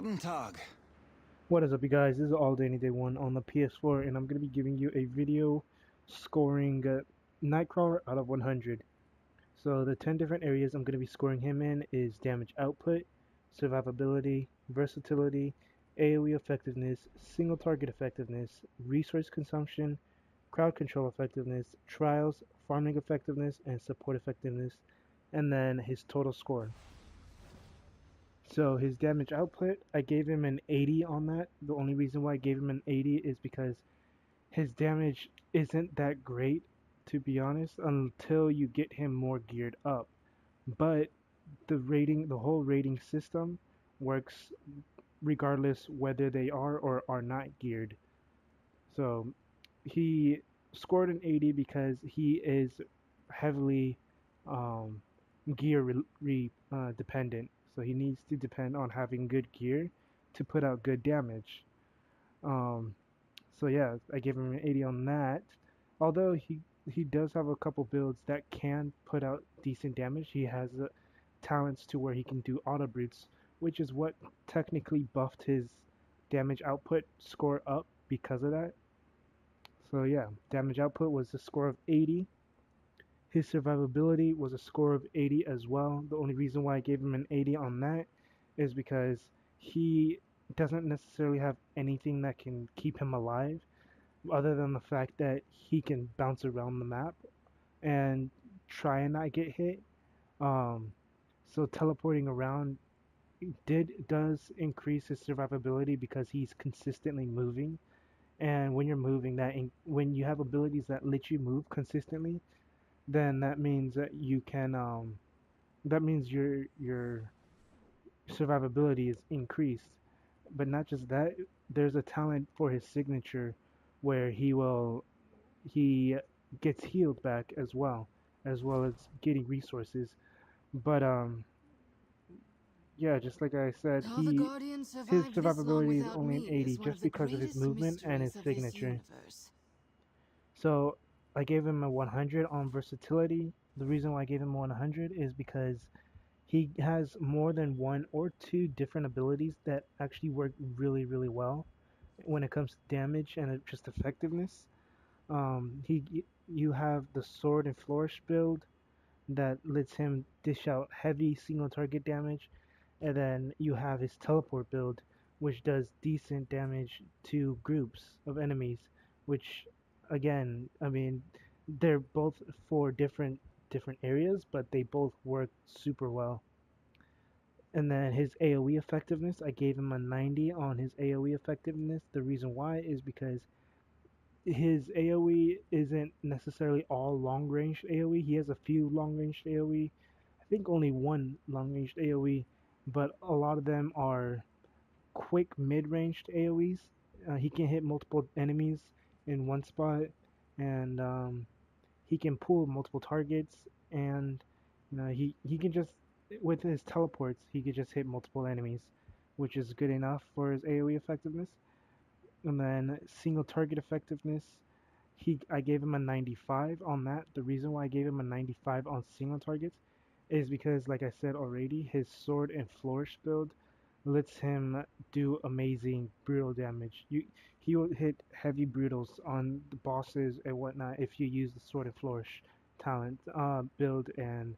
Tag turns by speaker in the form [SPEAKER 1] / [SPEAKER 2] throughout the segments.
[SPEAKER 1] Guten Tag.
[SPEAKER 2] What is up, you guys? This is All Day Any Day 1 on the PS4, and I'm going to be giving you a video scoring Nightcrawler out of 100. So the 10 different areas I'm going to be scoring him in is damage output, survivability, versatility, AOE effectiveness, single target effectiveness, resource consumption, crowd control effectiveness, trials, farming effectiveness, and support effectiveness, and then his total score. So his damage output, I gave him an 80 on that. The only reason why I gave him an 80 is because his damage isn't that great, to be honest, until you get him more geared up. But the whole rating system works regardless whether they are or are not geared. So he scored an 80 because he is heavily gear dependent. So he needs to depend on having good gear to put out good damage. Um, so yeah, I gave him an 80 on that. Although he does have a couple builds that can put out decent damage. He has talents to where he can do auto brutes, which is what technically buffed his damage output score up because of that. So yeah, damage output was a score of 80. His survivability was a score of 80 as well. The only reason why I gave him an 80 on that is because he doesn't necessarily have anything that can keep him alive other than the fact that he can bounce around the map and try and not get hit. So teleporting around does increase his survivability because he's consistently moving. And when you're moving, when you have abilities that let you move consistently, then that means that you can that means your survivability is increased. But not just that, there's a talent for his signature where he gets healed back as well as getting resources. But yeah, just like I said,
[SPEAKER 3] How the Guardians
[SPEAKER 2] his
[SPEAKER 3] survived this long
[SPEAKER 2] survivability is
[SPEAKER 3] without
[SPEAKER 2] only an
[SPEAKER 3] me
[SPEAKER 2] 80
[SPEAKER 3] is one
[SPEAKER 2] just
[SPEAKER 3] of the
[SPEAKER 2] because of his
[SPEAKER 3] greatest
[SPEAKER 2] movement and his
[SPEAKER 3] mysteries of this
[SPEAKER 2] signature.
[SPEAKER 3] universe.
[SPEAKER 2] So I gave him a 100 on versatility. The reason why I gave him 100 is because he has more than one or two different abilities that actually work really, really well when it comes to damage and just effectiveness. You have the sword and flourish build that lets him dish out heavy single target damage, and then you have his teleport build, which does decent damage to groups of enemies, which again, I mean, they're both for different areas, but they both work super well. And then his AOE effectiveness, I gave him a 90 on his AOE effectiveness. The reason why is because his AOE isn't necessarily all long range AOE. He has a few long range AOE. I think only one long range AOE, but a lot of them are quick mid ranged AOEs. He can hit multiple enemies in one spot, and he can pull multiple targets, and he can just, with his teleports, he could just hit multiple enemies, which is good enough for his AOE effectiveness. And then single target effectiveness, I gave him a 95 on that. The reason why I gave him a 95 on single targets is because, like I said already, his sword and flourish build lets him do amazing brutal damage. He will hit heavy brutals on the bosses and whatnot if you use the sword and flourish talent build and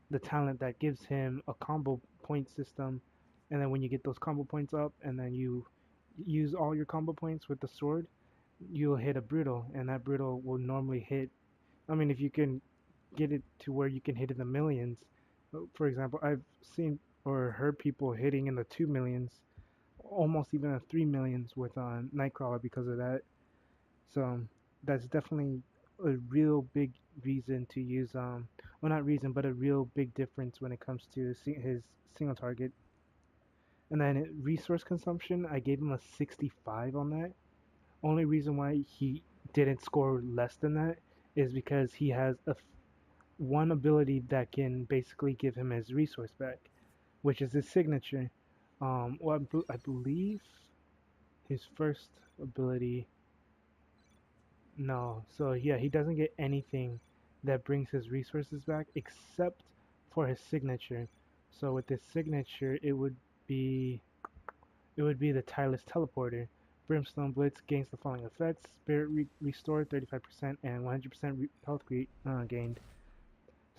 [SPEAKER 2] the talent that gives him a combo point system. And then when you get those combo points up, and then you use all your combo points with the sword, you'll hit a brutal, and that brutal will normally hit. I mean, if you can get it to where you can hit in the millions. For example, I've seen or heard people hitting in the 2 millions, almost even the 3 millions with Nightcrawler because of that. So that's definitely a real big reason to use, well, not reason, but a real big difference when it comes to his single target. And then resource consumption, I gave him a 65 on that. Only reason why he didn't score less than that is because he has one ability that can basically give him his resource back, which is his signature. Well, I believe his first ability. No, so yeah, he doesn't get anything that brings his resources back except for his signature. So with his signature, it would be it would be the Tireless Teleporter. Brimstone Blitz gains the following effects: Spirit Restore 35% and 100% health gained.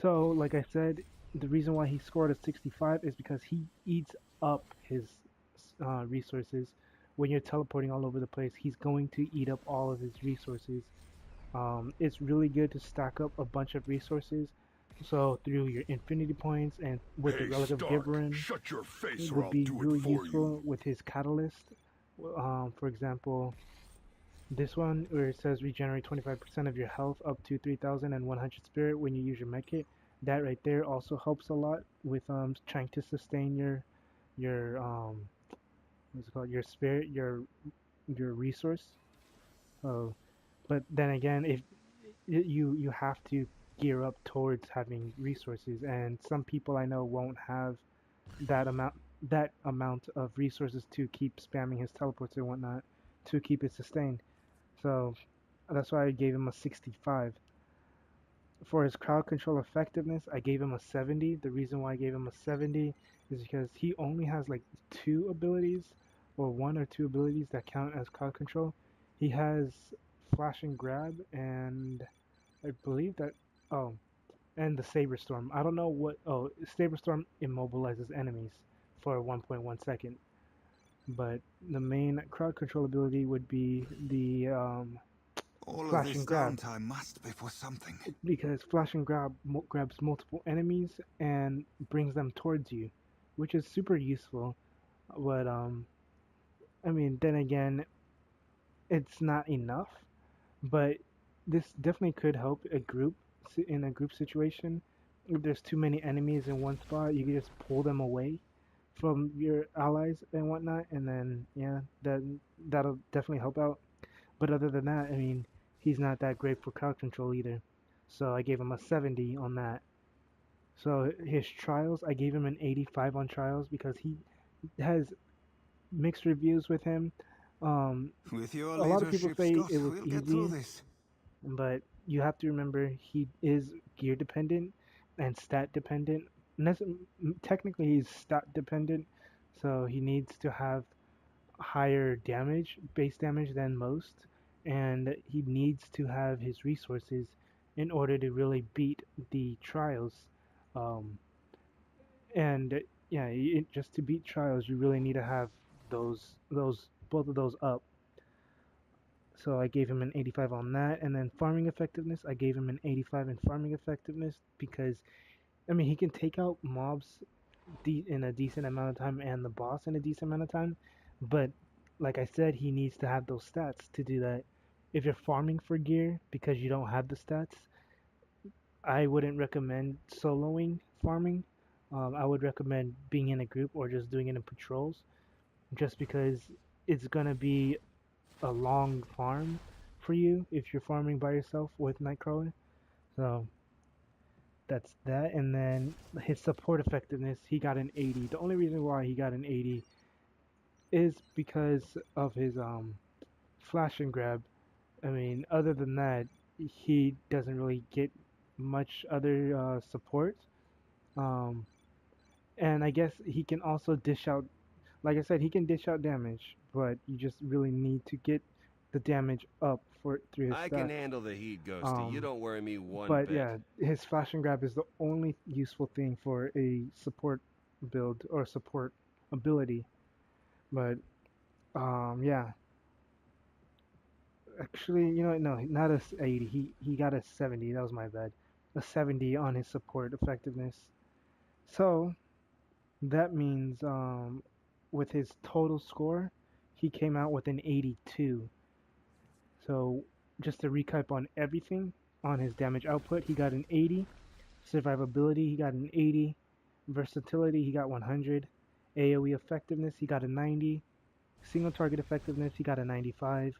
[SPEAKER 2] So, like I said, the reason why he scored a 65 is because he eats up his resources. When you're teleporting all over the place, he's going to eat up all of his resources. It's really good to stack up a bunch of resources. So through your infinity points and with the Relic of Gibberin,
[SPEAKER 1] shut your face
[SPEAKER 2] it
[SPEAKER 1] or
[SPEAKER 2] would
[SPEAKER 1] I'll
[SPEAKER 2] be
[SPEAKER 1] do
[SPEAKER 2] really
[SPEAKER 1] it for
[SPEAKER 2] useful
[SPEAKER 1] you.
[SPEAKER 2] with his catalyst. For example, this one where it says regenerate 25% of your health up to 3,100 spirit when you use your medkit. That right there also helps a lot with trying to sustain your what's it called, your spirit, your resource. Oh, but then again, if you have to gear up towards having resources, and some people I know won't have that amount that amount of resources to keep spamming his teleports and whatnot to keep it sustained. So that's why I gave him a 65. For his crowd control effectiveness, I gave him a 70. The reason why I gave him a 70 is because he only has like two abilities, or one or two abilities that count as crowd control. He has Flash and Grab, and I believe that, oh, and the Saber Storm. I don't know what, oh, Saber Storm immobilizes enemies for 1.1 second, but the main crowd control ability would be the
[SPEAKER 1] All of
[SPEAKER 2] Flash
[SPEAKER 1] this
[SPEAKER 2] and Grab,
[SPEAKER 1] downtime must be for something.
[SPEAKER 2] because Flash and Grab grabs multiple enemies and brings them towards you, which is super useful. But I mean, then again, it's not enough. But this definitely could help a group in a group situation. If there's too many enemies in one spot, you can just pull them away from your allies and whatnot, and then yeah, that'll definitely help out. But other than that, I mean, he's not that great for crowd control either. So I gave him a 70 on that. So his trials, I gave him an 85 on trials because he has mixed reviews with him. Um,
[SPEAKER 1] With your
[SPEAKER 2] a lot of people
[SPEAKER 1] leadership,
[SPEAKER 2] say
[SPEAKER 1] Scott,
[SPEAKER 2] it was
[SPEAKER 1] we'll get through
[SPEAKER 2] easy,
[SPEAKER 1] this.
[SPEAKER 2] but you have to remember he is gear dependent and stat dependent. Technically, he's stat dependent, so he needs to have higher damage, base damage than most, and he needs to have his resources in order to really beat the trials. Um, and yeah, just to beat trials, you really need to have those both of those up. So I gave him an 85 on that, and then farming effectiveness, I gave him an 85 in farming effectiveness because I mean he can take out mobs in a decent amount of time and the boss in a decent amount of time, but like I said, he needs to have those stats to do that. If you're farming for gear because you don't have the stats, I wouldn't recommend soloing farming. I would recommend being in a group or just doing it in patrols, just because it's gonna be a long farm for you if you're farming by yourself with Nightcrawler. So that's that. And then his support effectiveness, he got an 80. The only reason why he got an 80 is because of his flash and grab. I mean, other than that, he doesn't really get much other support. Um, and I guess he can also dish out, like I said, he can dish out damage, but you just really need to get the damage up for through his
[SPEAKER 3] I can
[SPEAKER 2] stats.
[SPEAKER 3] handle the heat, Ghosty. You
[SPEAKER 2] Um,
[SPEAKER 3] don't worry me one
[SPEAKER 2] but
[SPEAKER 3] bit.
[SPEAKER 2] yeah, his flash and grab is the only useful thing for a support build or support ability. But yeah, actually, you know what? No, not a 80. He got a 70. That was my bad. A 70 on his support effectiveness. So that means with his total score, he came out with an 82. So just to recap on everything, on his damage output, he got an 80. Survivability, he got an 80. Versatility, he got 100. AOE effectiveness, he got a 90. Single target effectiveness, he got a 95.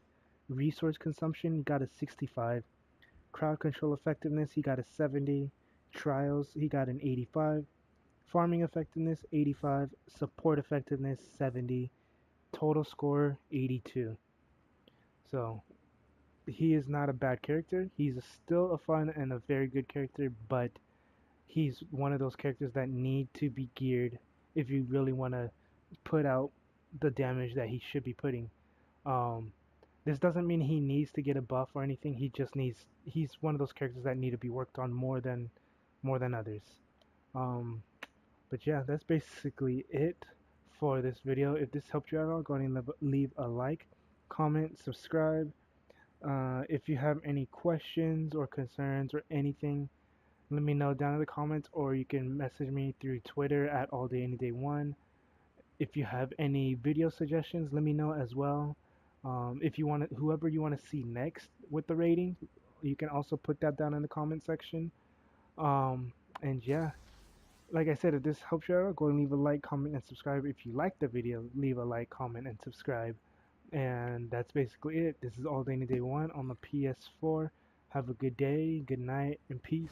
[SPEAKER 2] Resource consumption, he got a 65. Crowd control effectiveness, he got a 70. Trials, he got an 85. Farming effectiveness, 85. Support effectiveness, 70. Total score, 82. So he is not a bad character. He's still a fun and a very good character, but he's one of those characters that need to be geared if you really want to put out the damage that he should be putting. Um, this doesn't mean he needs to get a buff or anything. He just needs. He's one of those characters that need to be worked on more than others. Um, but yeah, that's basically it for this video. If this helped you at all, go ahead and leave a like, comment, subscribe. If you have any questions or concerns or anything, let me know down in the comments, or you can message me through Twitter at alldayanyday1. If you have any video suggestions, let me know as well. If you want to, whoever you want to see next with the rating, you can also put that down in the comment section. And yeah, like I said, if this helps you out, go and leave a like, comment, and subscribe. If you like the video, leave a like, comment, and subscribe. And that's basically it. This is All Day Any Day 1 on the PS4. Have a good day, good night, and peace.